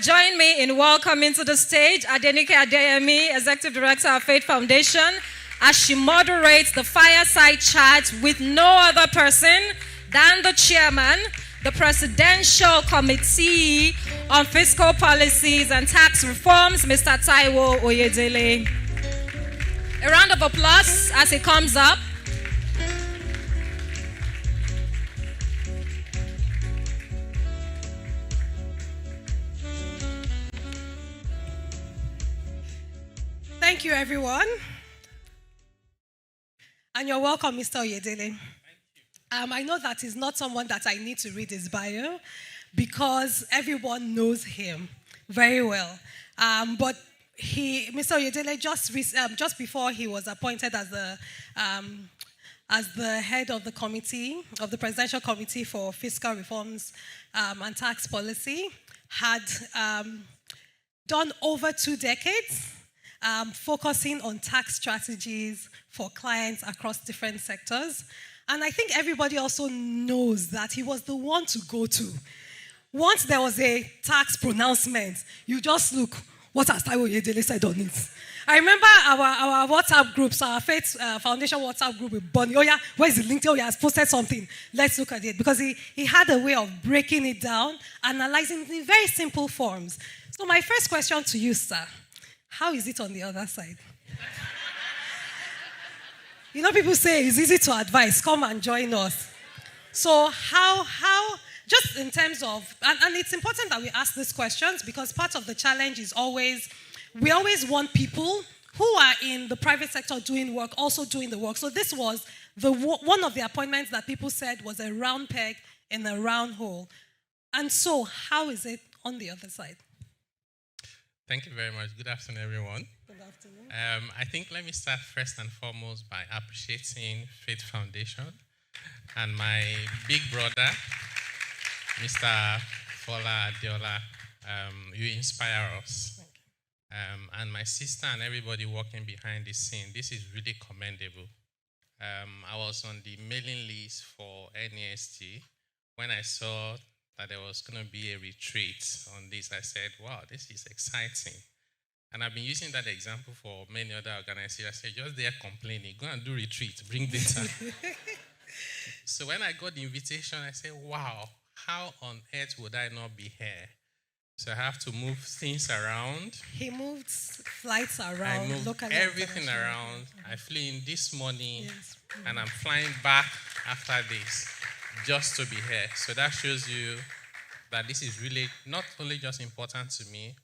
Join me in welcoming to the stage Adenike Adeyemi, Executive Director of Faith Foundation, as she moderates the Fireside chat with no other person than the chairman, the Presidential Committee on Fiscal Policies and Tax Reforms, Mr. Taiwo Oyedele. A round of applause as he comes up. Thank you, everyone. And you're welcome, Mr. Oyedele. I know that he's not someone that I need to read his bio because everyone knows him very well. But Mr. Oyedele, just before he was appointed as the head of the committee, of the Presidential Committee for Fiscal Reforms and Tax Policy, had done over 2 decades focusing on tax strategies for clients across different sectors. And I think everybody also knows that he was the one to go to. Once there was a tax pronouncement, you just look, what has Taiwo Oyedele said on it? I remember our WhatsApp groups, our Faith Foundation WhatsApp group with Bonnie. Oh yeah, where's the link? Oh, he has posted something. Let's look at it. Because he had a way of breaking it down, analyzing it in very simple forms. So my first question to you, sir, how is it on the other side? You know, people say it's easy to advise. Come and join us. So how just in terms of, and it's important that we ask these questions because part of the challenge is we always want people who are in the private sector doing work, also doing the work. So this was one of the appointments that people said was a round peg in a round hole. And so how is it on the other side? Thank you very much. Good afternoon, everyone. Good afternoon. I think let me start first and foremost by appreciating Faith Foundation and my big brother, Mr. Fola Adeola. You inspire us. And my sister and everybody working behind the scene. This is really commendable. I was on the mailing list for NEST. When I saw that there was going to be a retreat on this, I said, wow, this is exciting. And I've been using that example for many other organizations. I said, just there complaining, go and do retreat, bring data. So when I got the invitation, I said, wow, how on earth would I not be here? So I have to move things around. He moved flights around. I moved everything around. I flew in this morning, and I'm flying back after this just to be here. So that shows you that this is really not only just important to me,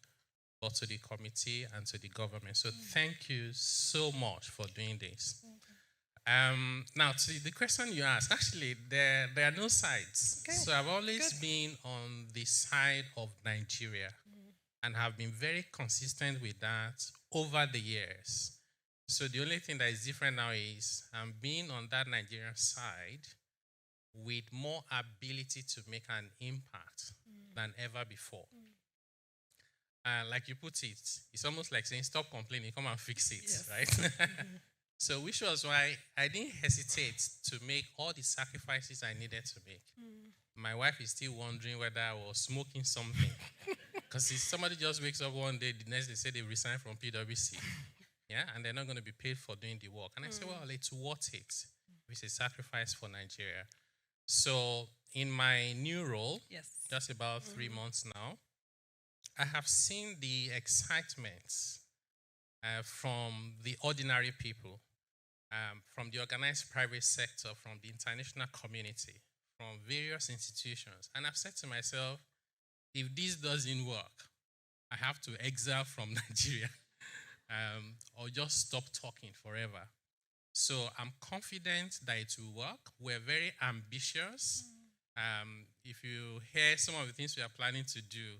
but to the committee and to the government. So thank you so much for doing this. Now, to the question you asked, actually, there are no sides. Okay. So I've always been on the side of Nigeria and have been very consistent with that over the years. So the only thing that is different now is I'm being on that Nigerian side with more ability to make an impact than ever before. Like you put it, it's almost like saying, stop complaining, come and fix it, right? So which was why I didn't hesitate to make all the sacrifices I needed to make. My wife is still wondering whether I was smoking something. Because if somebody just wakes up one day, the next day say they resign from PwC, and they're not going to be paid for doing the work. And I said, well, it's worth it. It's a sacrifice for Nigeria. So in my new role, just about 3 months now, I have seen the excitement from the ordinary people, from the organized private sector, from the international community, from various institutions. And I've said to myself, if this doesn't work, I have to exile from Nigeria or just stop talking forever. So I'm confident that it will work. We're very ambitious. If you hear some of the things we are planning to do,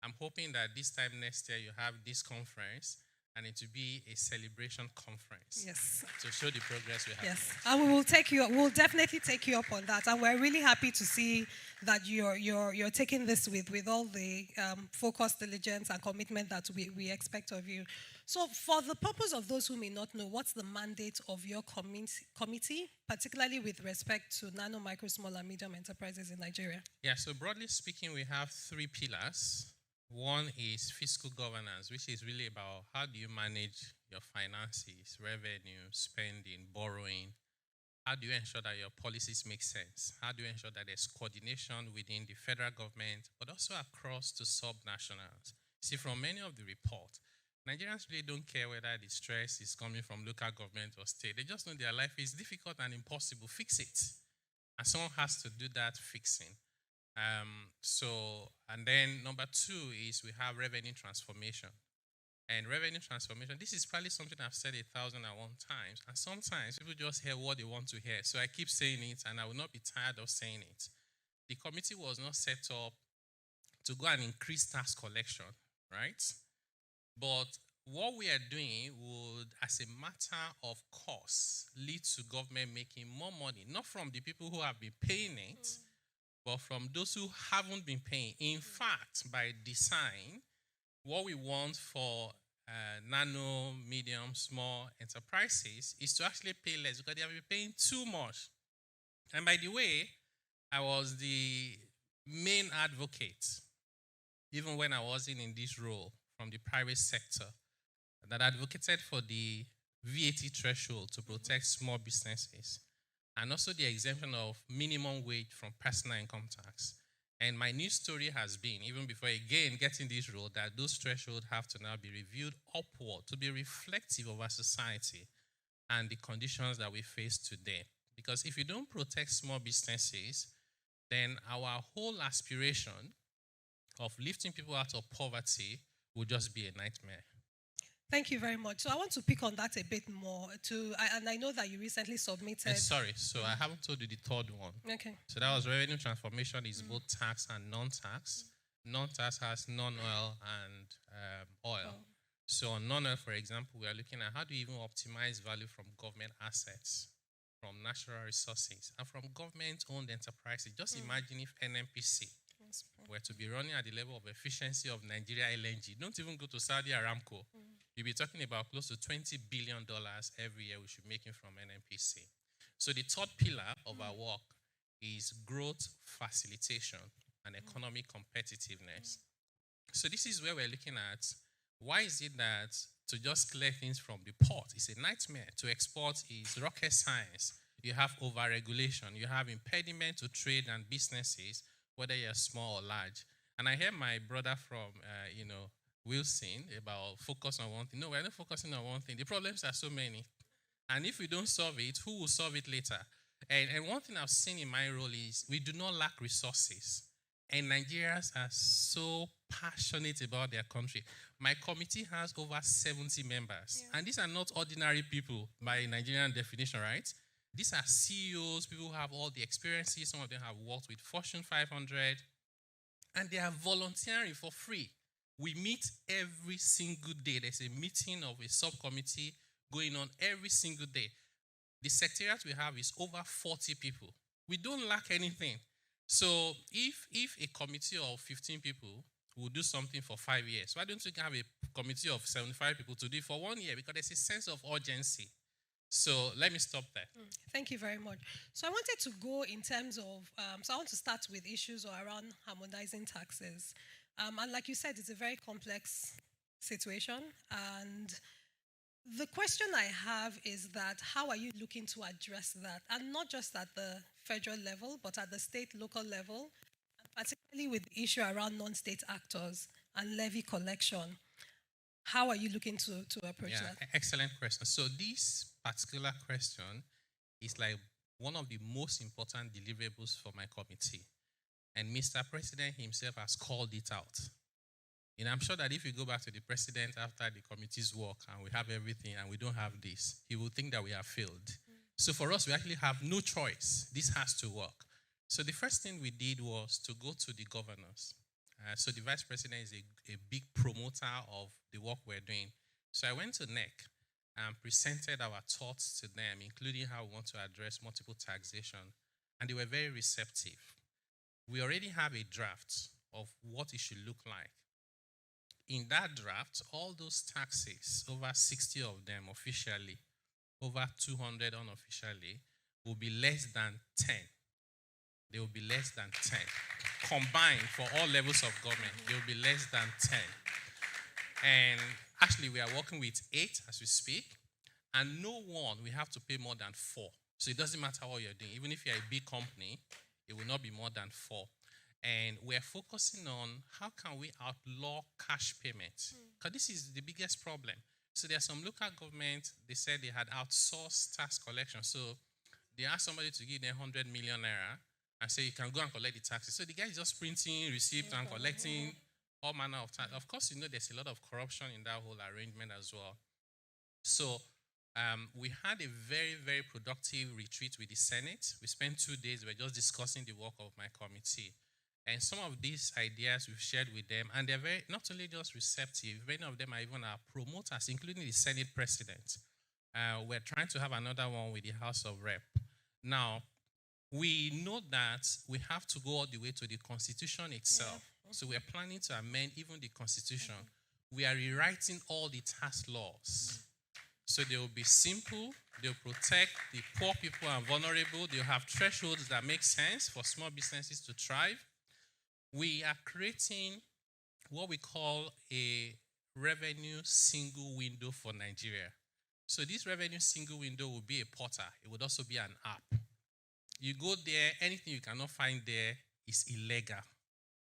I'm hoping that this time next year you have this conference and it will be a celebration conference. Yes. To show the progress we have. Yes. And we'll definitely take you up on that. And we're really happy to see that you're taking this with all the focus, diligence, and commitment that we expect of you. So for the purpose of those who may not know, what's the mandate of your committee, particularly with respect to nano, micro, small, and medium enterprises in Nigeria? Yeah, so broadly speaking, we have 3 pillars. One is fiscal governance, which is really about how do you manage your finances, revenue, spending, borrowing. How do you ensure that your policies make sense? How do you ensure that there's coordination within the federal government, but also across to sub-nationals? See, from many of the reports, Nigerians really don't care whether the stress is coming from local government or state. They just know their life is difficult and impossible. Fix it. And someone has to do that fixing. And then number 2 is we have revenue transformation. And revenue transformation, this is probably something I've said 1,001 times. And sometimes people just hear what they want to hear. So I keep saying it, and I will not be tired of saying it. The committee was not set up to go and increase tax collection, right? But what we are doing would, as a matter of course, lead to government making more money, not from the people who have been paying it, but from those who haven't been paying. In fact, by design, what we want for nano, medium, small enterprises is to actually pay less because they have been paying too much. And by the way, I was the main advocate, even when I wasn't in this role from the private sector, that advocated for the VAT threshold to protect small businesses and also the exemption of minimum wage from personal income tax. And my news story has been, even before again getting this role, that those thresholds have to now be reviewed upward to be reflective of our society and the conditions that we face today. Because if you don't protect small businesses, then our whole aspiration of lifting people out of poverty will just be a nightmare. Thank you very much. So I want to pick on that a bit more. And I know that you recently submitted. Sorry, so I haven't told you the third one. Okay. So that was revenue transformation is both tax and non-tax. Non-tax has non-oil and oil. Oh. So on non-oil, for example, we are looking at how do you even optimize value from government assets, from natural resources, and from government-owned enterprises. Just imagine if NNPC were to be running at the level of efficiency of Nigeria LNG. Don't even go to Saudi Aramco. You'll be talking about close to $20 billion every year we should be making from NNPC. So the third pillar of our work is growth facilitation and economic competitiveness. So this is where we're looking at why is it that to just clear things from the port is a nightmare. To export is rocket science. You have overregulation. You have impediment to trade and businesses, whether you're small or large. And I hear my brother from, Wilson about focus on one thing. No, we're not focusing on one thing. The problems are so many. And if we don't solve it, who will solve it later? And one thing I've seen in my role is we do not lack resources. And Nigerians are so passionate about their country. My committee has over 70 members. Yeah. And these are not ordinary people by Nigerian definition, right? These are CEOs, people who have all the experiences. Some of them have worked with Fortune 500. And they are volunteering for free. We meet every single day. There's a meeting of a subcommittee going on every single day. The secretariat we have is over 40 people. We don't lack anything. So if a committee of 15 people will do something for 5 years, why don't we have a committee of 75 people to do it for 1 year? Because there's a sense of urgency. So let me stop there. Thank you very much. So I wanted to go in terms of, so I want to start with issues around harmonizing taxes. And like you said, it's a very complex situation. And the question I have is that how are you looking to address that? And not just at the federal level, but at the state, local level, and particularly with the issue around non-state actors and levy collection. How are you looking to approach that? Excellent question. So this particular question is like one of the most important deliverables for my committee. And Mr. President himself has called it out. And I'm sure that if you go back to the president after the committee's work and we have everything and we don't have this, he will think that we have failed. So for us, we actually have no choice. This has to work. So the first thing we did was to go to the governors. So the vice president is a big promoter of the work we're doing. So I went to NEC and presented our thoughts to them, including how we want to address multiple taxation. And they were very receptive. We already have a draft of what it should look like. in that draft, all those taxes, over 60 of them officially, over 200 unofficially, will be less than 10. They will be less than 10. Combined for all levels of government, they will be less than 10. And actually, we are working with 8 as we speak, and no one will have to pay more than 4. So it doesn't matter what you're doing. Even if you're a big company, it will not be more than 4. And we're focusing on how can we outlaw cash payments, because this is the biggest problem. So there are some local governments, they said they had outsourced tax collection. So they asked somebody to give them 100 million naira and say, you can go and collect the taxes. So the guy is just printing receipts and collecting all manner of tax. Of course, there's a lot of corruption in that whole arrangement as well. So we had a very, very productive retreat with the Senate. We spent 2 days, we were just discussing the work of my committee. And some of these ideas we've shared with them, and they're very, not only just receptive, many of them are even our promoters, including the Senate President. We're trying to have another one with the House of Rep. Now, we know that we have to go all the way to the Constitution itself. Yeah. So we're planning to amend even the Constitution. We are rewriting all the tax laws. So they will be simple, they'll protect the poor people and vulnerable, they'll have thresholds that make sense for small businesses to thrive. We are creating what we call a revenue single window for Nigeria. So this revenue single window will be a portal. It would also be an app. You go there, anything you cannot find there is illegal.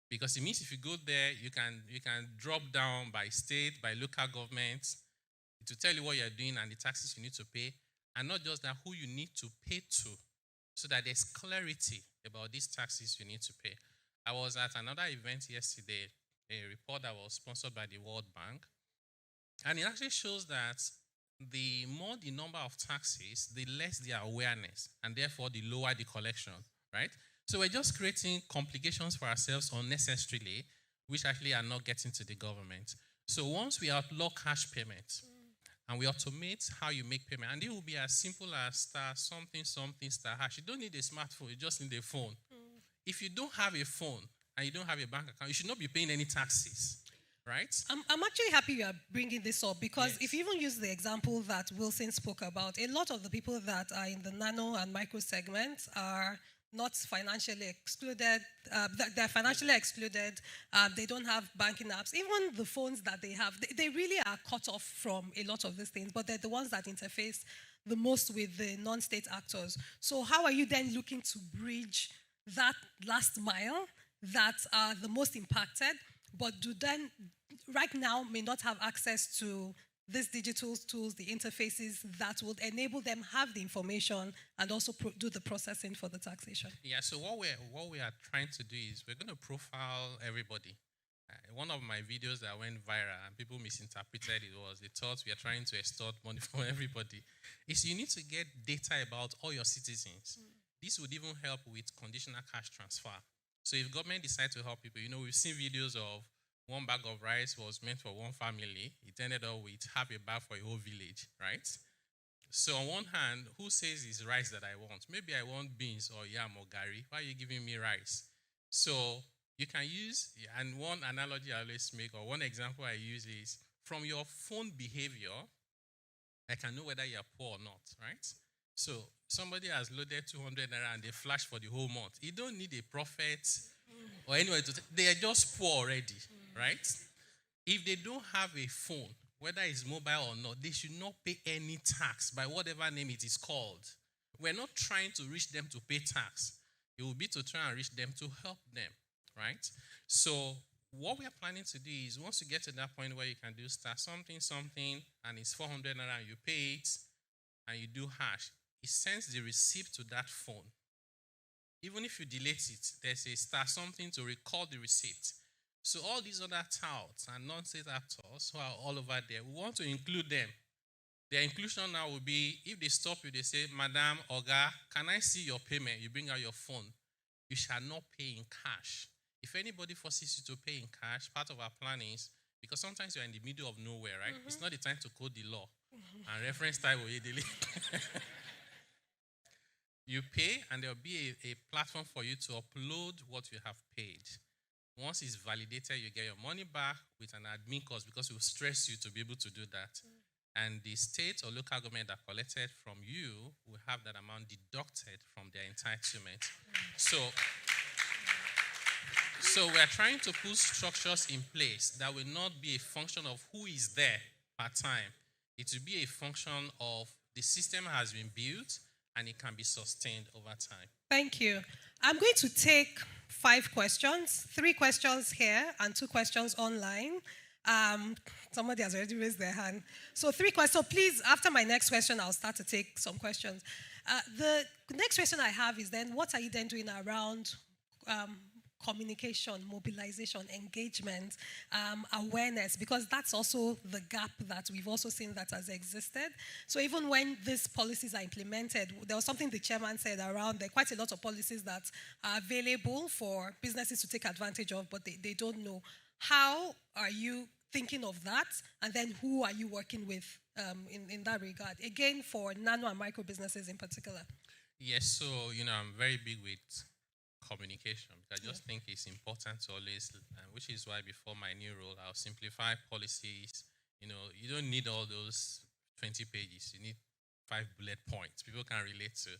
Because it means if you go there, you can drop down by state, by local governments, to tell you what you're doing and the taxes you need to pay. And not just that, who you need to pay to, so that there's clarity about these taxes you need to pay. I was at another event yesterday, a report that was sponsored by the World Bank. And it actually shows that the more the number of taxes, the less their awareness, and therefore the lower the collection, right? So we're just creating complications for ourselves unnecessarily, which actually are not getting to the government. So once we outlaw cash payments, and we automate how you make payment, and it will be as simple as star something star hash. You don't need a smartphone, you just need a phone. If you don't have a phone and you don't have a bank account, you should not be paying any taxes. Right? I'm actually happy you are bringing this up, because if you even use the example that Wilson spoke about, a lot of the people that are in the nano and micro segment are not financially excluded. They're financially excluded. They don't have banking apps. Even the phones that they have, they really are cut off from a lot of these things, but they're the ones that interface the most with the non-state actors. So how are you then looking to bridge that last mile that are the most impacted, but do then right now may not have access to these digital tools, the interfaces that would enable them have the information and also do the processing for the taxation? Yeah, so what we are trying to do is we're going to profile everybody. One of my videos that went viral and people misinterpreted it was they thought we are trying to extort money from everybody. Is you need to get data about all your citizens. This would even help with conditional cash transfer. So if government decides to help people, we've seen videos of one bag of rice was meant for one family. It ended up with half a bag for a whole village, right? So on one hand, who says it's rice that I want? Maybe I want beans or yam or gari. Why are you giving me rice? So you can use, and one analogy I always make, or one example I use is, from your phone behavior, I can know whether you're poor or not, right? So somebody has loaded 200 naira and they flash for the whole month. You don't need a prophet or anyone to they are just poor already, right? If they don't have a phone, whether it's mobile or not, they should not pay any tax by whatever name it is called. We're not trying to reach them to pay tax. It will be to try and reach them to help them, right? So what we are planning to do is, once you get to that point where you can do start something, and it's 400 naira and you pay it, and you do hash, it sends the receipt to that phone. Even if you delete it, there's a star something to record the receipt. So all these other touts and non-state actors who are all over there, we want to include them. Their inclusion now will be, if they stop you, they say, Madam, Oga, can I see your payment? You bring out your phone. You shall not pay in cash. If anybody forces you to pay in cash, part of our plan is, because sometimes you're in the middle of nowhere, right? It's not the time to code the law. And reference type will delete. You pay, and there'll be a platform for you to upload what you have paid. Once it's validated, you get your money back with an admin cost because it will stress you to be able to do that. And the state or local government that collected from you will have that amount deducted from their entitlement. So we're trying to put structures in place that will not be a function of who is there per time. It will be a function of the system has been built and it can be sustained over time. Thank you. I'm going to take 5 questions, 3 questions here and 2 questions online. Somebody has already raised their hand. So 3 questions. So please, after my next question, I'll start to take some questions. The next question I have is then, what are you then doing around communication, mobilization, engagement, awareness, because that's also the gap that we've also seen that has existed. So even when these policies are implemented, there was something the chairman said around, there are quite a lot of policies that are available for businesses to take advantage of, but they don't know. How are you thinking of that? And then who are you working with in that regard? Again, for nano and micro businesses in particular. Yes, so, I'm very big with communication. I just think it's important to always, which is why before my new role, I'll simplify policies. You don't need all those 20 pages. You need 5 bullet points people can relate to.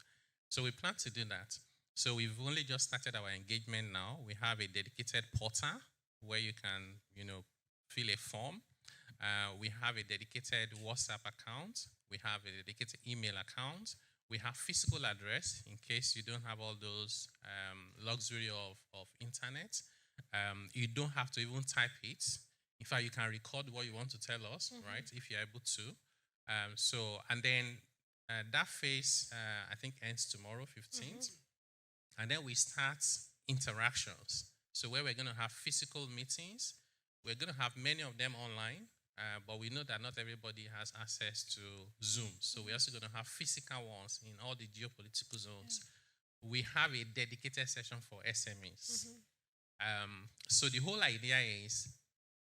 So we plan to do that. So we've only just started our engagement now. We have a dedicated portal where you can, fill a form. We have a dedicated WhatsApp account. We have a dedicated email account. We have physical address in case you don't have all those luxury of internet. You don't have to even type it. In fact, you can record what you want to tell us, right, if you're able to. And then that phase, I think, ends tomorrow, 15th. And then we start interactions. So where we're going to have physical meetings, we're going to have many of them online. But we know that not everybody has access to Zoom. So we're also going to have physical ones in all the geopolitical zones. We have a dedicated session for SMEs. So the whole idea is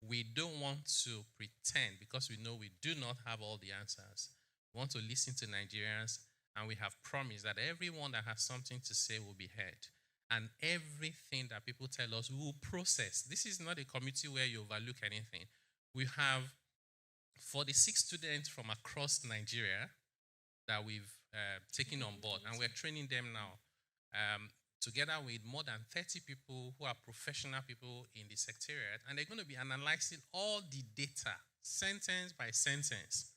we don't want to pretend because we know we do not have all the answers. We want to listen to Nigerians, and we have promised that everyone that has something to say will be heard. And everything that people tell us, we will process. This is not a committee where you overlook anything. We have 46 students from across Nigeria that we've taken on board, and we're training them now, together with more than 30 people who are professional people in the secretariat, and they're going to be analyzing all the data, sentence by sentence.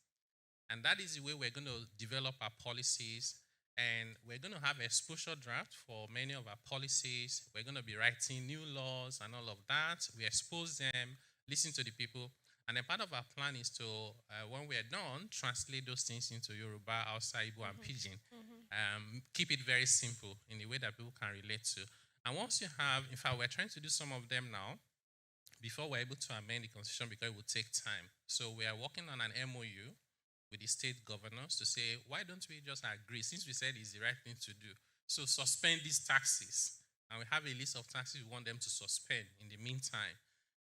And that is the way we're going to develop our policies, and we're going to have exposure draft for many of our policies. We're going to be writing new laws and all of that. We expose them, listen to the people. And then part of our plan is to, when we're done, translate those things into Yoruba, Hausa, Igbo, and Pidgin. Keep it very simple in the way that people can relate to. And once you have, in fact, we're trying to do some of them now before we're able to amend the constitution because it will take time. So we are working on an MOU with the state governors to say, why don't we just agree, since we said it's the right thing to do, so suspend these taxes. And we have a list of taxes we want them to suspend in the meantime.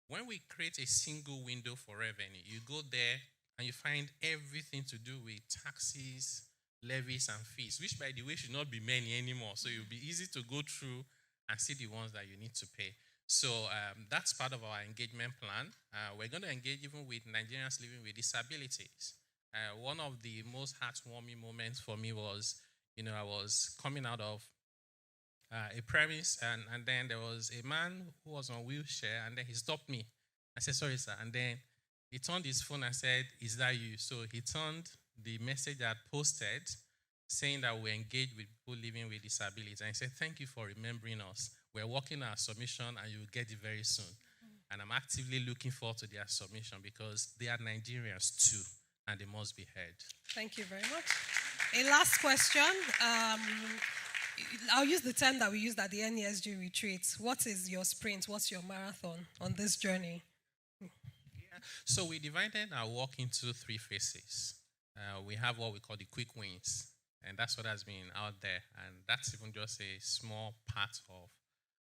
When we create a single window for revenue, you go there and you find everything to do with taxes, levies, and fees, which, by the way, should not be many anymore. So it will be easy to go through and see the ones that you need to pay. So that's part of our engagement plan. We're going to engage even with Nigerians living with disabilities. One of the most heartwarming moments for me was, I was coming out of a premise, and then there was a man who was on a wheelchair, and then he stopped me. I said, sorry, sir. And then he turned his phone and said, is that you? So he turned the message I had posted saying that we engage with people living with disabilities. And he said, thank you for remembering us. We're working on our submission, and you will get it very soon. And I'm actively looking forward to their submission because they are Nigerians too, and they must be heard. Thank you very much. A last question. I'll use the term that we used at the NESG retreat. What is your sprint? What's your marathon on this journey? Yeah. So we divided our work into 3 phases. We have what we call the quick wins, and that's what has been out there. And that's even just a small part of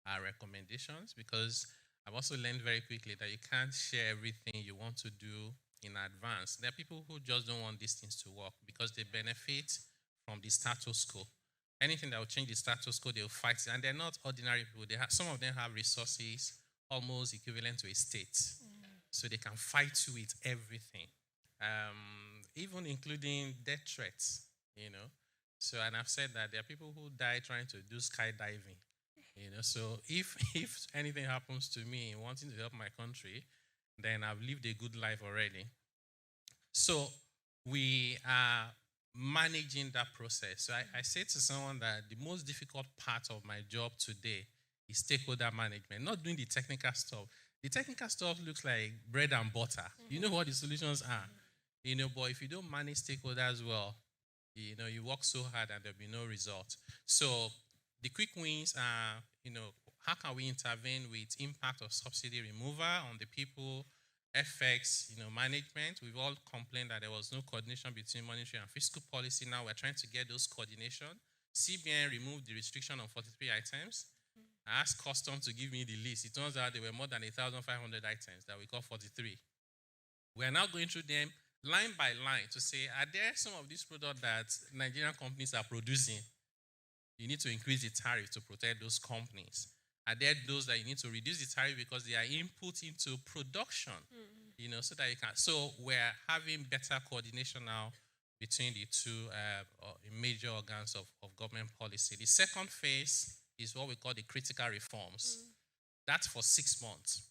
our recommendations, because I've also learned very quickly that you can't share everything you want to do in advance. There are people who just don't want these things to work because they benefit from the status quo. Anything that will change the status quo, they'll fight it. And they're not ordinary people. Some of them have resources, almost equivalent to a state. So they can fight you with everything, even including death threats, So, and I've said that there are people who die trying to do skydiving, So if anything happens to me wanting to help my country, then I've lived a good life already. So we are managing that process. So I say to someone that the most difficult part of my job today is stakeholder management, not doing the technical stuff. The technical stuff looks like bread and butter. You know what the solutions are. But if you don't manage stakeholders well, you work so hard and there'll be no result. So the quick wins are, how can we intervene with impact of subsidy removal on the people, FX, management. We've all complained that there was no coordination between monetary and fiscal policy. Now we're trying to get those coordination. CBN removed the restriction on 43 items. I asked Custom to give me the list. It turns out there were more than 1,500 items that we call 43. We are now going through them line by line to say, are there some of these products that Nigerian companies are producing? You need to increase the tariff to protect those companies. Are there those that you need to reduce the tariff because they are input into production, so that you can. So we're having better coordination now between the two major organs of government policy. The second phase is what we call the critical reforms. That's for 6 months.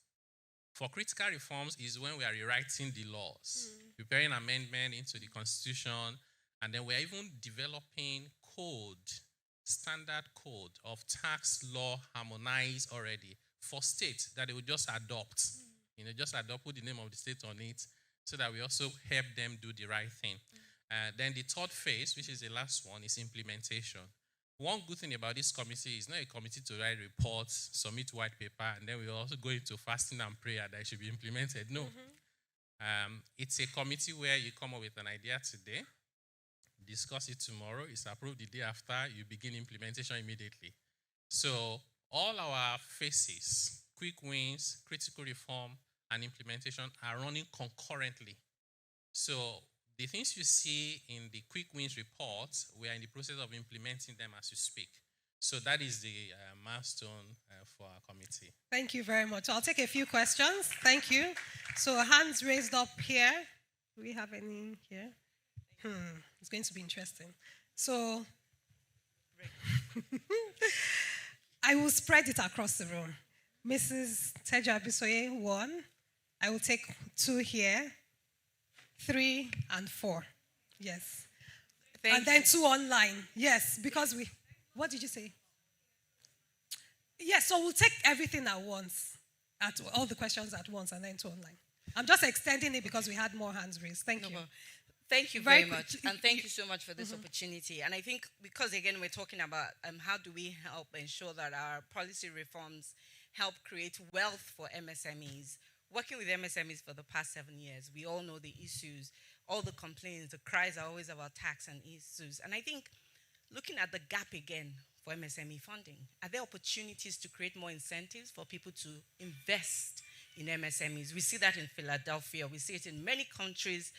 For critical reforms is when we are rewriting the laws, preparing amendment into the constitution, and then we're even developing standard code of tax law harmonized already for states that they will just adopt. Just adopt, put the name of the state on it so that we also help them do the right thing. Then the third phase, which is the last one, is implementation. One good thing about this committee is not a committee to write reports, submit white paper, and then we also go into fasting and prayer that it should be implemented. No. It's a committee where you come up with an idea today, discuss it tomorrow, it's approved the day after, you begin implementation immediately. So all our phases, quick wins, critical reform, and implementation are running concurrently. So the things you see in the quick wins report, we are in the process of implementing them as we speak. So that is the milestone for our committee. Thank you very much. I'll take a few questions. Thank you. So hands raised up here. Do we have any here? It's going to be interesting. So I will spread it across the room. Mrs. Teja Abisoye, 1. I will take 2 here, 3 and 4. Yes. And then 2 online. Yes, because we... What did you say? Yes, so we'll take everything at once, all the questions at once, and then 2 online. I'm just extending it because we had more hands raised. Thank you. Thank you very much. And thank you so much for this opportunity. And I think because, again, we're talking about how do we help ensure that our policy reforms help create wealth for MSMEs. Working with MSMEs for the past 7 years, we all know the issues, all the complaints, the cries are always about tax and issues. And I think looking at the gap again for MSME funding, are there opportunities to create more incentives for people to invest in MSMEs? We see that in Philadelphia. We see it in many countries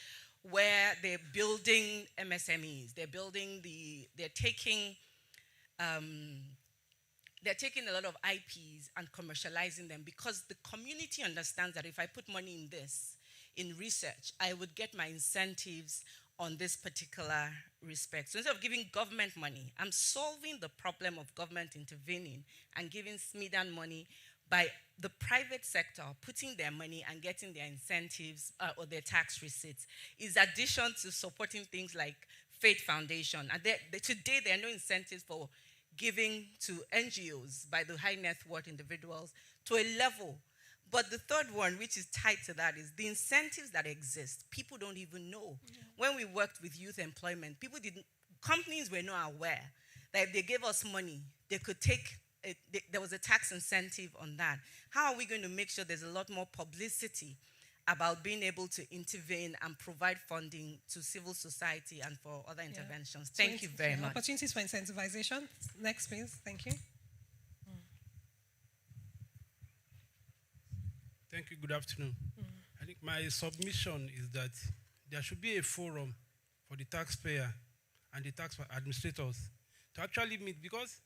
where they're building MSMEs. They're taking a lot of IPs and commercializing them because the community understands that if I put money in this, in research, I would get my incentives on this particular respect. So instead of giving government money, I'm solving the problem of government intervening and giving SMEDAN money by the private sector putting their money and getting their incentives or their tax receipts, is addition to supporting things like Faith Foundation. And today there are no incentives for giving to NGOs by the high net worth individuals to a level. But the third one, which is tied to that, is the incentives that exist. People don't even know. When we worked with youth employment, companies were not aware that if they gave us money, they could take there was a tax incentive on that. How are we going to make sure there's a lot more publicity about being able to intervene and provide funding to civil society and for other interventions? Thank you very much. Opportunities for incentivization. Next, please. Thank you. Thank you. Good afternoon. I think my submission is that there should be a forum for the taxpayer and the tax administrators to actually meet, because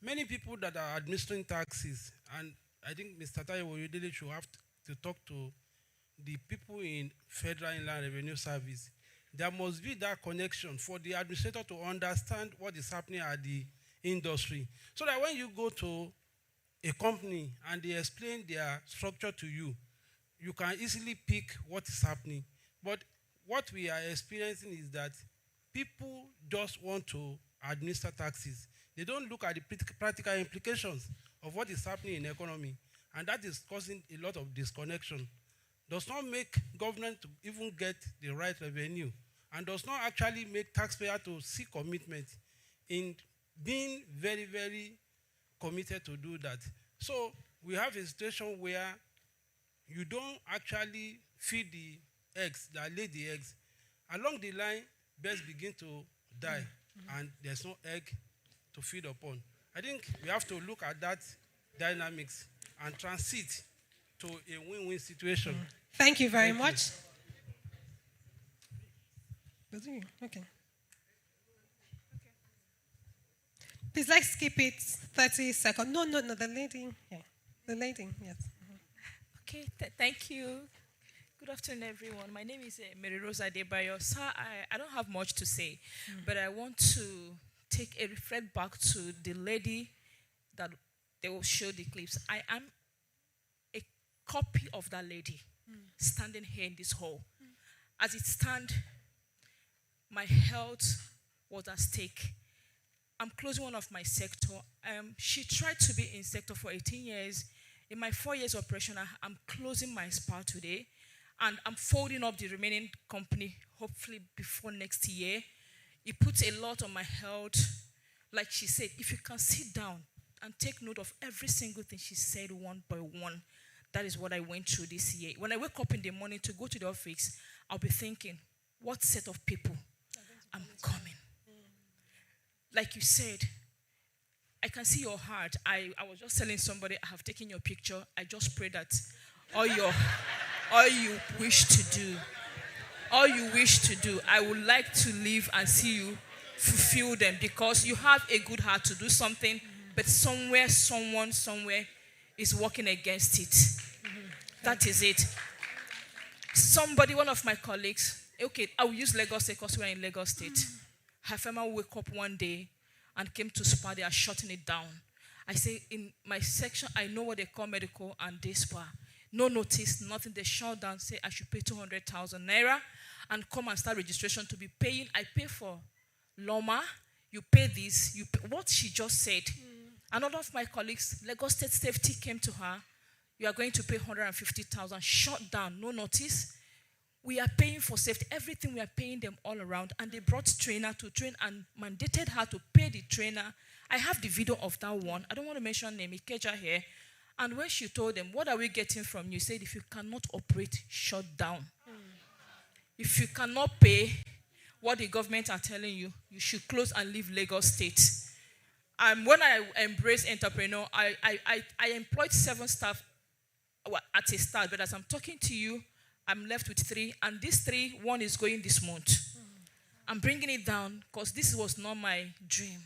many people that are administering taxes and I think Mr. Taiwo really should have to talk to the people in Federal Inland Revenue Service. There must be that connection for the administrator to understand what is happening at the industry. So that when you go to a company and they explain their structure to you, you can easily pick what is happening. But what we are experiencing is that people just want to administer taxes. They don't look at the practical implications of what is happening in the economy. And that is causing a lot of disconnection. Does not make government to even get the right revenue, and does not actually make taxpayer to see commitment in being very, very committed to do that. So we have a situation where you don't actually feed the eggs, that lay the eggs. Along the line, birds begin to die, and there's no egg to feed upon. I think we have to look at that dynamics and transit to a win-win situation. Thank you very much. Okay. Please, let's keep it 30 seconds. No, the lady. Yeah. The lady, yes. Okay, thank you. Good afternoon, everyone. My name is Mary Rosa Adebayo. Sir, I don't have much to say, but I want to take a reflect back to the lady that they will show the clips. I am a copy of that lady standing here in this hall. As it stands, my health was at stake. I'm closing one of my sector. She tried to be in sector for 18 years. In my 4 years operation, I'm closing my SPA today, and I'm folding up the remaining company, hopefully before next year. It puts a lot on my health. Like she said, if you can sit down and take note of every single thing she said one by one, that is what I went through this year. When I wake up in the morning to go to the office, I'll be thinking, what set of people I'm coming? Like you said, I can see your heart. I was just telling somebody, I have taken your picture. I just pray that all you wish to do, I would like to live and see you fulfill them, because you have a good heart to do something, but somewhere, someone, somewhere is working against it. That is it. Somebody, one of my colleagues, okay, I will use Lagos State because we're in Lagos State. Her family woke up one day and came to SPA. They are shutting it down. I say, in my section, I know what they call medical and day SPA. No notice, nothing. They shut down, say I should pay 200,000 naira and come and start registration to be paying. I pay for Loma, you pay this, you pay. What she just said. Another of my colleagues, Lagos State Safety, came to her. You are going to pay 150,000, shut down, no notice. We are paying for safety, everything we are paying them all around. And they brought trainer to train and mandated her to pay the trainer. I have the video of that one. I don't want to mention name, Ikeja here. And when she told them, what are we getting from you? Said, if you cannot operate, shut down. If you cannot pay what the government are telling you, you should close and leave Lagos State. When I embraced entrepreneur, I employed 7 staff at a start, but as I'm talking to you, I'm left with 3, and these 3, one is going this month. I'm bringing it down because this was not my dream.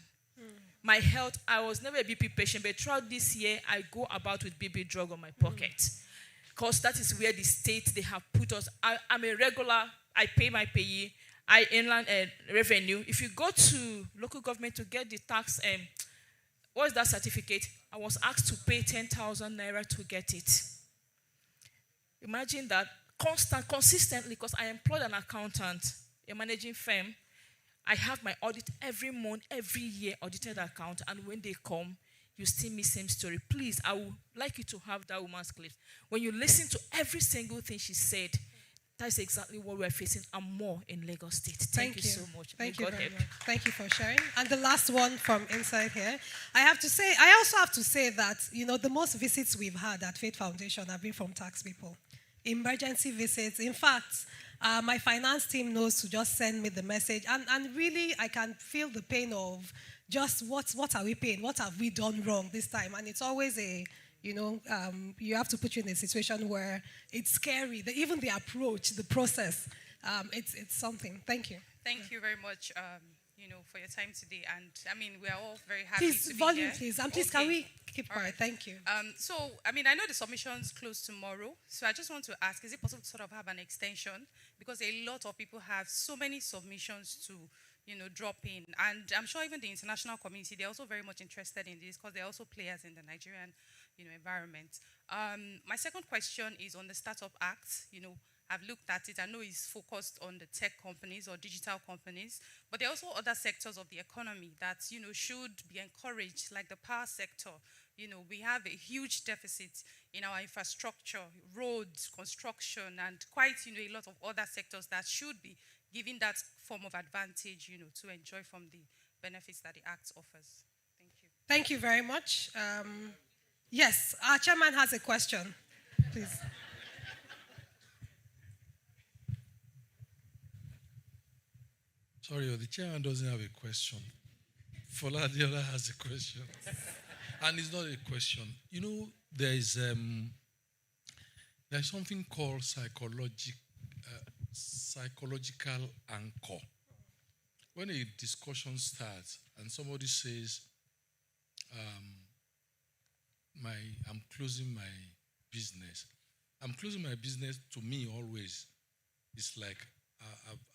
My health, I was never a BP patient, but throughout this year, I go about with BP drug on my pocket because that is where the state, they have put us. I'm a regular, I pay my payee, I inland revenue. If you go to local government to get the tax, what's that certificate? I was asked to pay 10,000 naira to get it. Imagine that. Consistently, because I employed an accountant, a managing firm. I have my audit every month, every year, audited account, and when they come, you still miss same story. Please, I would like you to have that woman's clip. When you listen to every single thing she said, that's exactly what we're facing and more in Lagos State. Thank you so much. Thank you very much. Thank you for sharing. And the last one from inside here, I also have to say that, the most visits we've had at Faith Foundation have been from tax people. Emergency visits. In fact, my finance team knows to just send me the message. And really, I can feel the pain of just what are we paying? What have we done wrong this time? And it's always you have to put you in a situation where it's scary. Even the approach, the process, it's something. Thank you. Thank you very much. for your time today. And I mean, we are all very happy Please, to be volume, here. please. And please, Okay. can we keep All quiet? right. Thank you. So, I mean, I know the submissions close tomorrow. So I just want to ask, is it possible to sort of have an extension? Because a lot of people have so many submissions to, drop in. And I'm sure even the international community, they're also very much interested in this because they're also players in the Nigerian, environment. My second question is on the Startup Act. I've looked at it. I know it's focused on the tech companies or digital companies, but there are also other sectors of the economy that, should be encouraged, like the power sector. We have a huge deficit in our infrastructure, roads, construction, and quite, a lot of other sectors that should be given that form of advantage, to enjoy from the benefits that the Act offers. Thank you. Thank you very much. Yes, our chairman has a question. Please. Sorry, the chairman doesn't have a question. Fola the other has a question. And it's not a question. There's something called psychological anchor. When a discussion starts and somebody says, I'm closing my business. I'm closing my business, to me always, it's like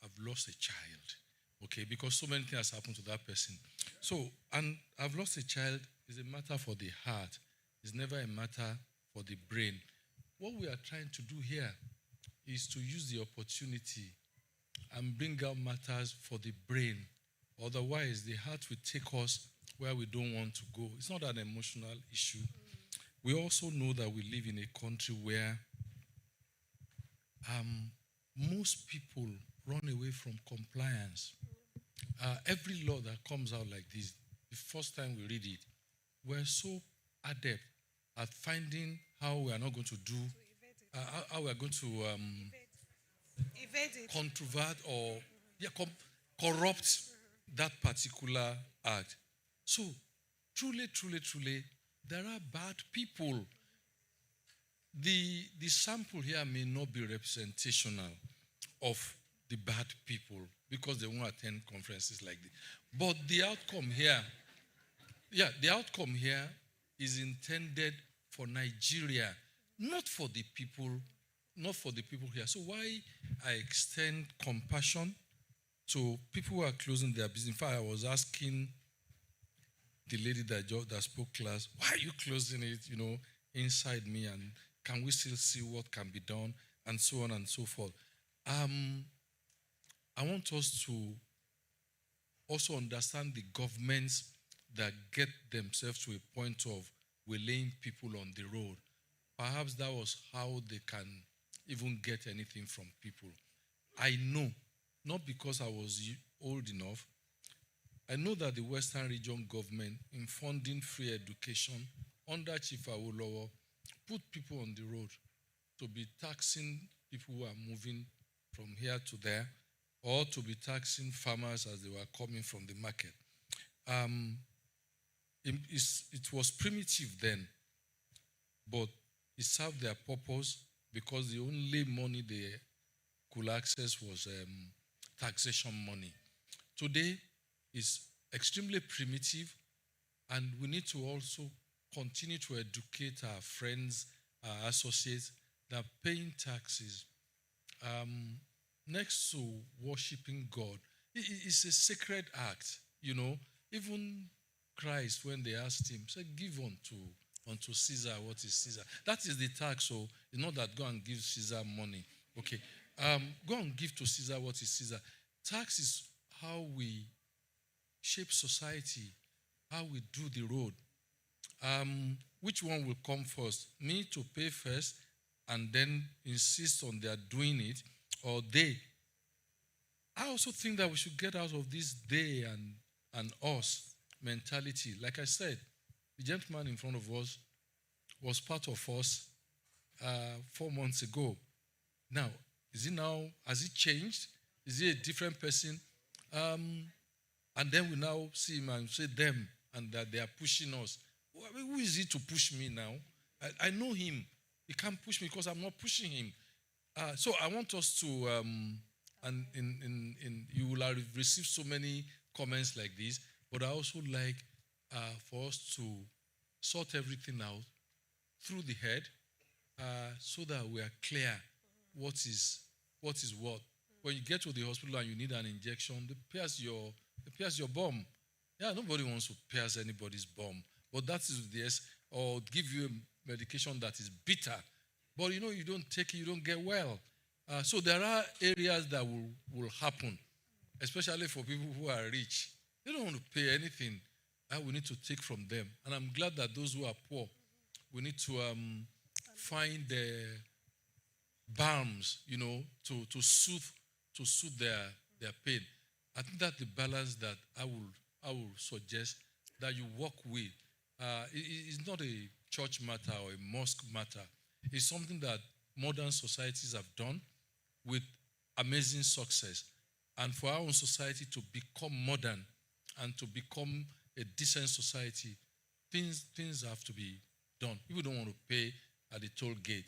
I've lost a child. Okay, because so many things happen to that person. So, and I've lost a child is a matter for the heart. It's never a matter for the brain. What we are trying to do here is to use the opportunity and bring out matters for the brain. Otherwise, the heart will take us where we don't want to go. It's not an emotional issue. We also know that we live in a country where most people run away from compliance. Every law that comes out like this, the first time we read it, we're so adept at finding how we are not going to do, how we are going to controvert or corrupt that particular act. So, truly, there are bad people. The sample here may not be representational of the bad people because they won't attend conferences like this. But the outcome here is intended for Nigeria, not for the people here. So why I extend compassion to people who are closing their business. In fact, I was asking the lady that spoke class, why are you closing it, inside me, and can we still see what can be done, and so on and so forth. I want us to also understand the governments that get themselves to a point of laying people on the road. Perhaps that was how they can even get anything from people. I know, not because I was old enough, I know that the Western Region government, in funding free education under Chief Awolowo, put people on the road to be taxing people who are moving from here to there, or to be taxing farmers as they were coming from the market. It was primitive then, but it served their purpose because the only money they could access was taxation money. Today is extremely primitive, and we need to also continue to educate our friends, our associates, that paying taxes, next to worshiping God, it's a sacred act. Even Christ, when they asked him, said, give unto Caesar what is Caesar. That is the tax. So it's not that go and give Caesar money. Okay. Go and give to Caesar what is Caesar. Tax is how we shape society, how we do the road. Which one will come first? Me to pay first and then insist on their doing it, or they? I also think that we should get out of this they and us mentality. Like I said, the gentleman in front of us was part of us 4 months ago. Now, has he changed? Is he a different person? And then we now see him and say them, and that they are pushing us. Who is he to push me now? I know him. He can't push me because I'm not pushing him. So I want us to, and you will have received so many comments like this, but I also like for us to sort everything out through the head so that we are clear what is what. When you get to the hospital and you need an injection, they pierce your bum. Yeah, nobody wants to pierce anybody's bum, but that is or give you a medication that is bitter. But you don't take it, you don't get well. So there are areas that will happen, especially for people who are rich. They don't want to pay anything. We need to take from them. And I'm glad that those who are poor, we need to find the balms, to soothe their pain. I think that's the balance that I will suggest that you work with. It's not a church matter or a mosque matter. It's something that modern societies have done with amazing success. And for our own society to become modern and to become a decent society, things have to be done. People don't want to pay at the toll gate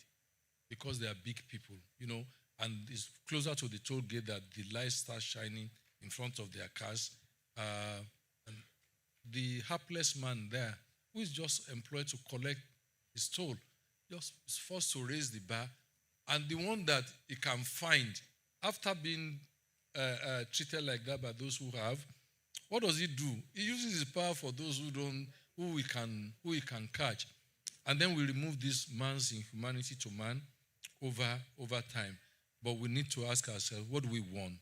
because they are big people, and it's closer to the toll gate that the lights start shining in front of their cars. And the hapless man there, who is just employed to collect his toll, just is forced to raise the bar, and the one that he can find after being treated like that by those who have, what does he do? He uses his power for those who he can catch, and then we remove this man's inhumanity to man over time. But we need to ask ourselves, what do we want?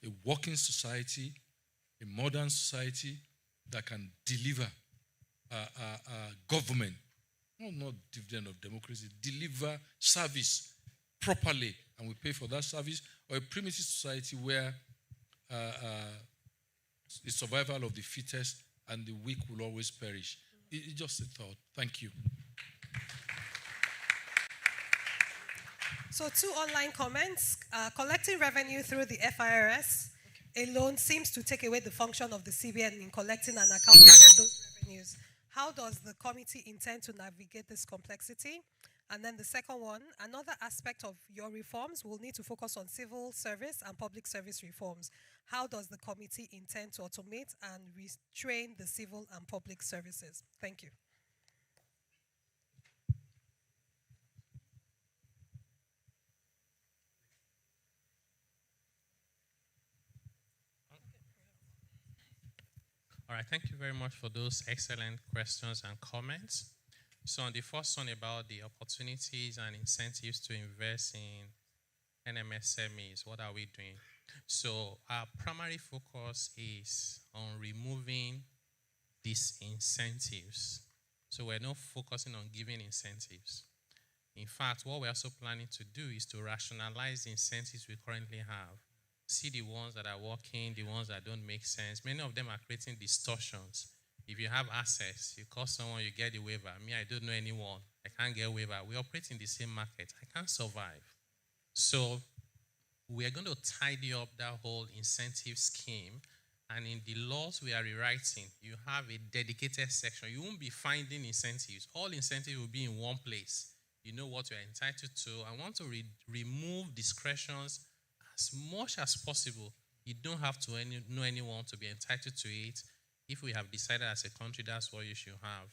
A working society, a modern society that can deliver government, not dividend of democracy, deliver service properly, and we pay for that service, or a primitive society where the survival of the fittest and the weak will always perish. It's just a thought. Thank you. So 2 online comments. Collecting revenue through the FIRS alone seems to take away the function of the CBN in collecting and accounting for those revenues. How does the committee intend to navigate this complexity? And then the second one, another aspect of your reforms will need to focus on civil service and public service reforms. How does the committee intend to automate and retrain the civil and public services? Thank you. All right, thank you very much for those excellent questions and comments. So on the first one about the opportunities and incentives to invest in NMSMEs, what are we doing? So our primary focus is on removing these incentives. So we're not focusing on giving incentives. In fact, what we're also planning to do is to rationalize the incentives we currently have. See the ones that are working, the ones that don't make sense. Many of them are creating distortions. If you have access, you call someone, you get the waiver. Me, I don't know anyone. I can't get a waiver. We operate in the same market. I can't survive. So we are going to tidy up that whole incentive scheme. And in the laws we are rewriting, you have a dedicated section. You won't be finding incentives. All incentives will be in one place. You know what you're entitled to. I want to remove discretions as much as possible. You don't have to know anyone to be entitled to it. If we have decided as a country, that's what you should have.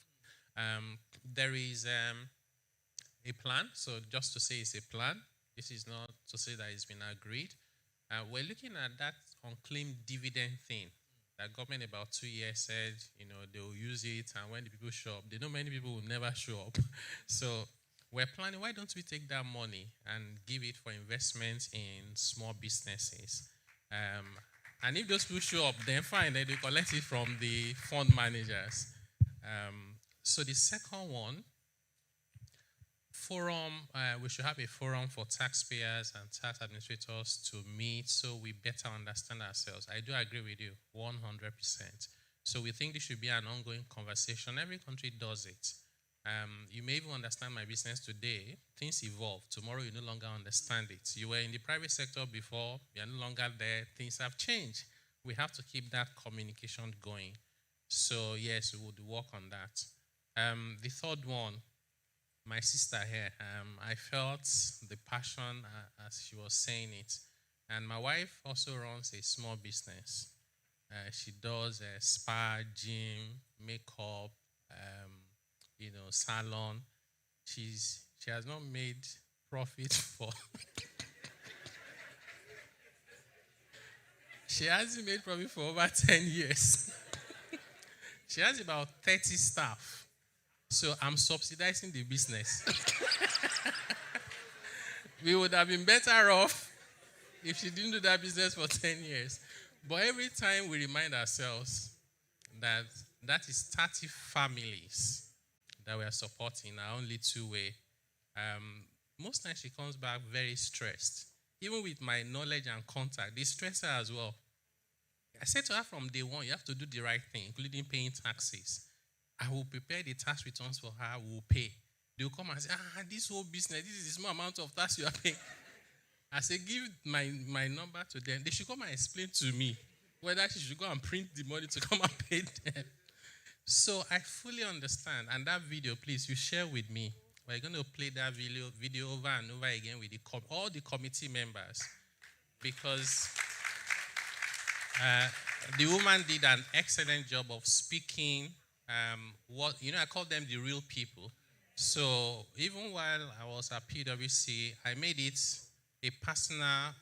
There is a plan. So just to say it's a plan, this is not to say that it's been agreed. We're looking at that unclaimed dividend thing that government about 2 years said, they'll use it, and when the people show up, they know many people will never show up. So we're planning, why don't we take that money and give it for investments in small businesses? And if those people show up, then fine, then they collect it from the fund managers. So the second one, forum, we should have a forum for taxpayers and tax administrators to meet so we better understand ourselves. I do agree with you, 100%. So we think this should be an ongoing conversation. Every country does it. You may even understand my business today. Things evolve. Tomorrow you no longer understand it. You were in the private sector before. You are no longer there. Things have changed. We have to keep that communication going. So yes, we would work on that. The third one, my sister here, I felt the passion as she was saying it. And my wife also runs a small business. She does spa, gym, makeup, salon. She has not made profit for. She hasn't made profit for over 10 years. She has about 30 staff. So I'm subsidizing the business. We would have been better off if she didn't do that business for 10 years. But every time we remind ourselves that is 30 families that we are supporting in our own little way. Most times she comes back very stressed. Even with my knowledge and contact, they stress her as well. I said to her from day one, you have to do the right thing, including paying taxes. I will prepare the tax returns for her, we'll pay. They'll come and say, this whole business, this is the small amount of tax you are paying. I say, give my number to them. They should come and explain to me whether she should go and print the money to come and pay them. So I fully understand. And that video, please, you share with me. We're going to play that video over and over again with all the committee members. Because the woman did an excellent job of speaking. I call them the real people. So even while I was at PwC, I made it a personal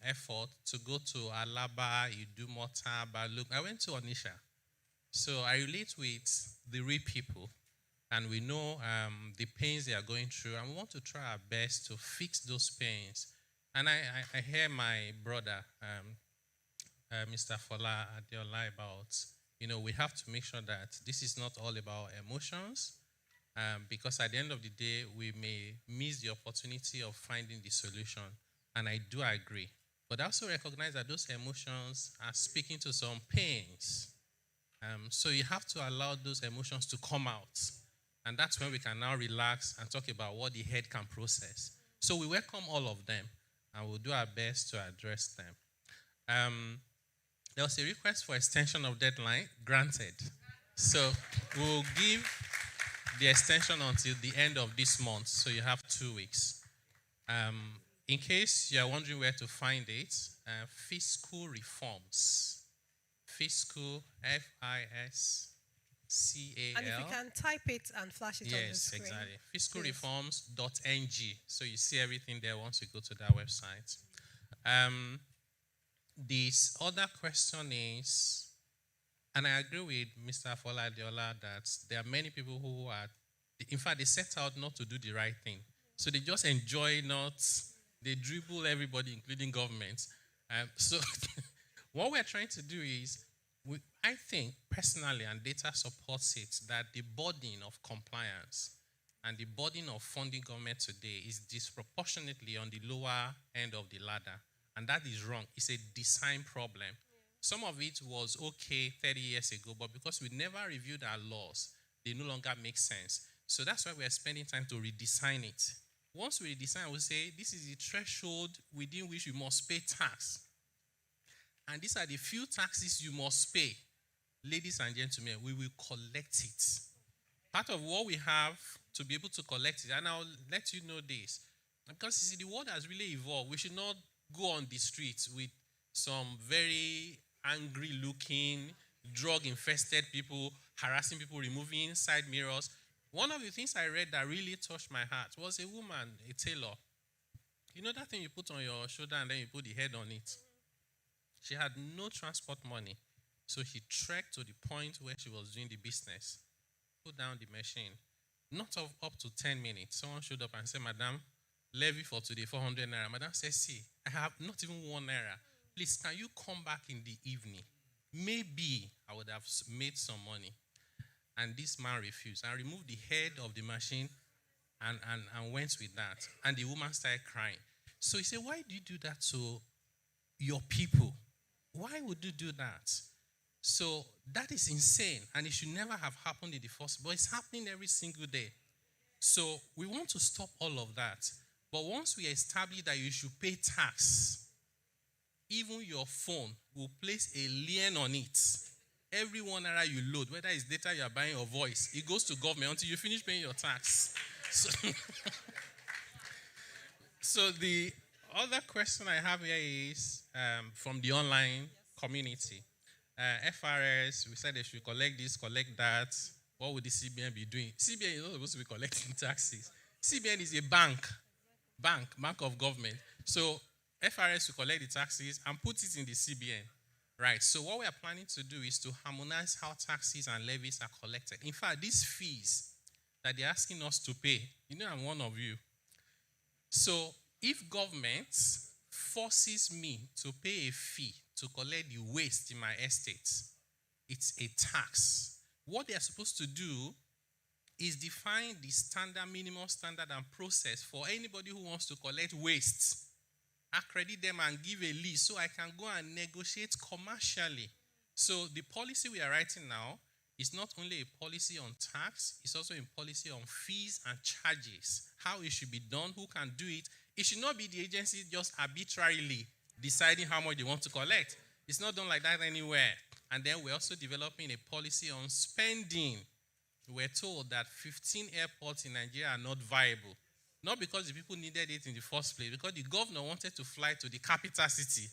effort to go to Alaba, Idumota, Baluk. I went to Onisha. So I relate with the real people, and we know the pains they are going through, and we want to try our best to fix those pains. And I hear my brother, Mr. Fola Adeola, about, we have to make sure that this is not all about emotions, because at the end of the day, we may miss the opportunity of finding the solution. And I do agree. But I also recognize that those emotions are speaking to some pains. So you have to allow those emotions to come out. And that's when we can now relax and talk about what the head can process. So we welcome all of them, and we'll do our best to address them. There was a request for extension of deadline, granted. So we'll give the extension until the end of this month, so you have 2 weeks. In case you are wondering where to find it, fiscal reforms. Fiscal, FISCAL. And if you can type it and flash it on the screen. Yes, exactly. Fiscalreforms.ng. So you see everything there once you go to that website. This other question is, and I agree with Mr. Fola Adeola that there are many people who are, in fact, they set out not to do the right thing. So they just enjoy they dribble everybody, including government. So what we're trying to do is, I think personally, and data supports it, that the burden of compliance and the burden of funding government today is disproportionately on the lower end of the ladder. And that is wrong. It's a design problem. Some of it was okay 30 years ago, but because we never reviewed our laws, they no longer make sense. So that's why we are spending time to redesign it. Once we redesign, we say this is the threshold within which you must pay tax. And these are the few taxes you must pay. Ladies and gentlemen, we will collect it. Part of what we have to be able to collect it, and I'll let you know this, because you see, the world has really evolved. We should not go on the streets with some very angry-looking, drug-infested people, harassing people, removing side mirrors. One of the things I read that really touched my heart was a woman, a tailor. You know that thing you put on your shoulder and then you put the head on it? She had no transport money. So she trekked to the point where she was doing the business, put down the machine. Not up to 10 minutes. Someone showed up and said, Madam, levy for today, 400 naira. Madam said, see, I have not even 1 naira. Please, can you come back in the evening? Maybe I would have made some money. And this man refused and removed the head of the machine and went with that. And the woman started crying. So he said, why do you do that to your people? Why would you do that? So that is insane, and it should never have happened in the first, but it's happening every single day. So we want to stop all of that. But once we establish that you should pay tax, even your phone will place a lien on it. Every 1 naira you load, whether it's data you are buying or voice, it goes to government until you finish paying your tax. So the other question I have here is from the online community. FRS, we said they should collect this, collect that. What would the CBN be doing? CBN is not supposed to be collecting taxes. CBN is a bank of government. So FRS will collect the taxes and put it in the CBN. Right, so what we are planning to do is to harmonize how taxes and levies are collected. In fact, these fees that they're asking us to pay, I'm one of you. So if government forces me to pay a fee to collect the waste in my estate, it's a tax. What they are supposed to do is define the minimum standard and process for anybody who wants to collect waste. Accredit them and give a list so I can go and negotiate commercially. So the policy we are writing now is not only a policy on tax, it's also a policy on fees and charges, how it should be done, who can do it. It should not be the agency just arbitrarily deciding how much they want to collect. It's not done like that anywhere. And then we're also developing a policy on spending. We're told that 15 airports in Nigeria are not viable. Not because the people needed it in the first place, because the governor wanted to fly to the capital city.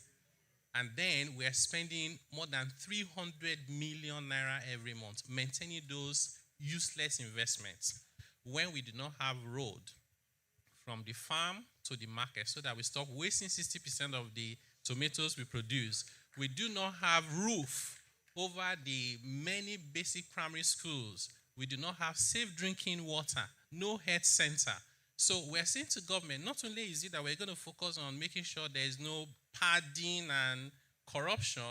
And then we are spending more than 300 million naira every month, maintaining those useless investments when we do not have road from the farm to the market so that we stop wasting 60% of the tomatoes we produce. We do not have roof over the many basic primary schools. We do not have safe drinking water, no health center. So we're saying to government, not only is it that we're going to focus on making sure there is no padding and corruption,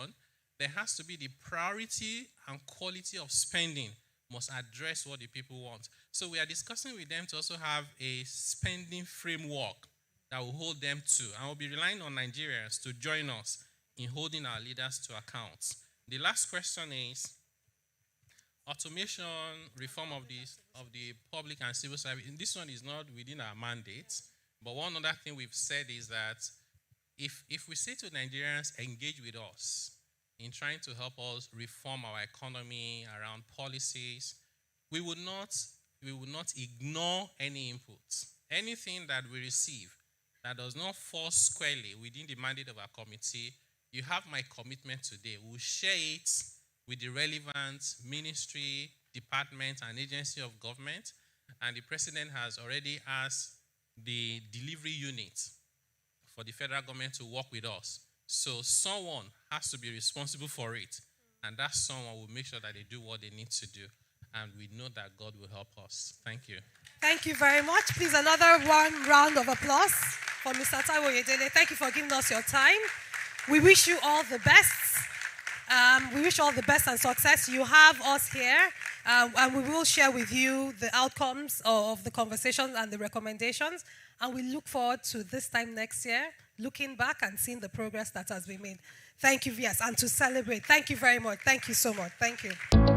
there has to be the priority and quality of spending must address what the people want. So we are discussing with them to also have a spending framework that will hold them to. And we'll be relying on Nigerians to join us in holding our leaders to account. The last question is, automation, reform of the public and civil service. This one is not within our mandate, but one other thing we've said is that if we say to Nigerians, engage with us in trying to help us reform our economy around policies, we will not ignore any inputs. Anything that we receive that does not fall squarely within the mandate of our committee, you have my commitment today. We'll share it with the relevant ministry, department, and agency of government. And the president has already asked the delivery unit for the federal government to work with us. So someone has to be responsible for it. And that someone will make sure that they do what they need to do. And we know that God will help us. Thank you. Thank you very much. Please, another one round of applause for Mr. Taiwo Yedele. Thank you for giving us your time. We wish you all the best. We wish you all the best and success. You have us here, and we will share with you the outcomes of the conversations and the recommendations. And we look forward to this time next year, looking back and seeing the progress that has been made. Thank you, yes, and to celebrate. Thank you very much. Thank you so much. Thank you.